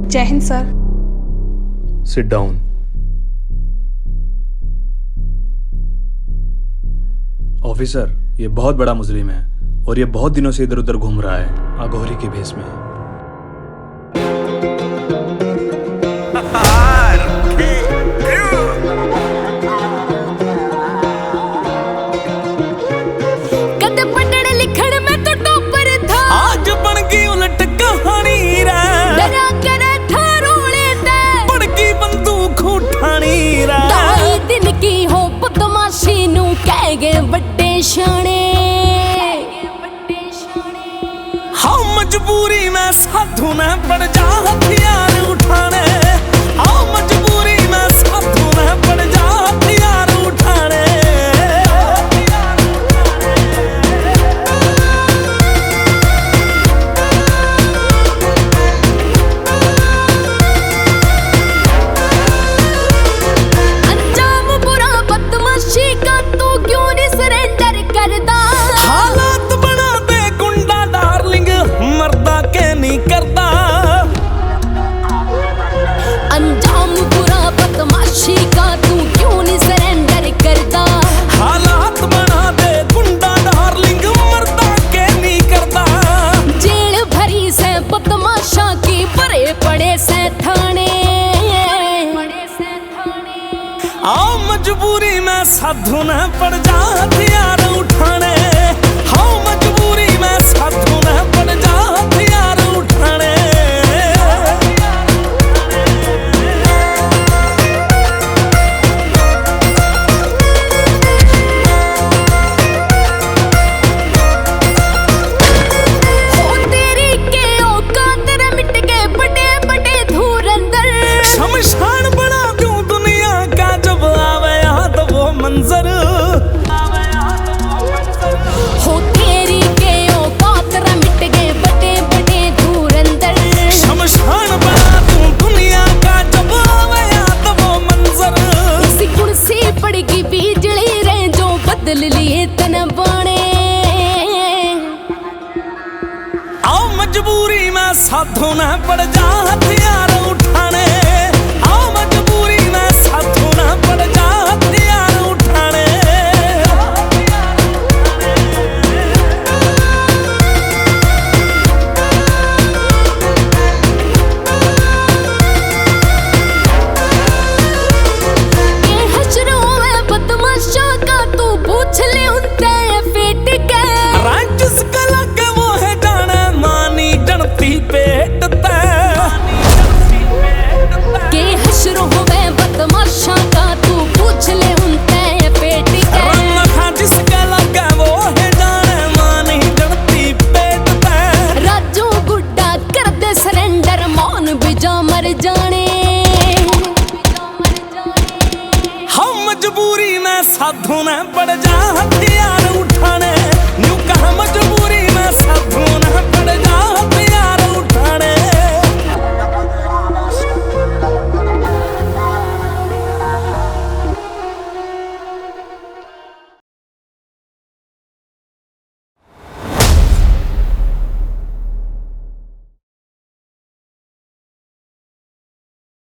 जय Hind sir. Sit down. Officer, ये बहुत बड़ा मुजरिम है और ये बहुत दिनों से इधर उधर घूम रहा है अघोरी के भेष में। बड़े शाने हाँ मजबूरी में साधु ने पड़ जा हथियार उठाने। हाँ मजबूरी में साधु ने पड़ जा हथियार उठाने। अंजाम बुरा बदमाशी का तो क्यों नहीं सरेंडर करदा। हालात बना दे गुंडा डार्लिंग मर्दा के नहीं करदा। अंजाम बुरा बदमाशी का तू क्यों नहीं सरेंडर करदा। हालात बना दे गुंडा डार्लिंग मर्दा के नहीं करदा। जेल भरी से बदमाशा की भरे पड़े से थाने। आओ मजबूरी में साधु ने पड़ जा हथियार उठाने। हाँ मजबूरी में साधु ने पड़ जा हथियार उठाने। हो तेरी के औकात रे मिट के बड़े बड़े धुरंधर। शमशान बना दूं दुनिया का जब आवे याद वो मंजर। हो तेरी के औकात रे मिट गए बड़े बड़े धुरंधर। शमशान बना दूं दुनिया का जब आवे याद वो मंजर। इसी कुर्सी पड़गी बिजली रे जो बदल लिए तन बाणे। आओ मजबूरी में साधु ने पड़ जा हथियार उठाने। आओ मजबूरी में साधु ने पड़ जा हथियार उठाने। ये हशरों में बदमाशा का तू पूछ ले उनसे फेट के। राइटिस कला के वो है जाने मानी डरती पेट ते। के हशरों में बदमाशा का तू पूछ ले उनसे फेट के। रंगा जिस कला के वो है जाने मानी डरती पेट ते। राजू गुड्डा कर दे सरेंडर मौन भी जा मर जाने। हम मजबूरी में साधु ने पड़ जा हथियार उठाने। न्यू कहा मजबूरी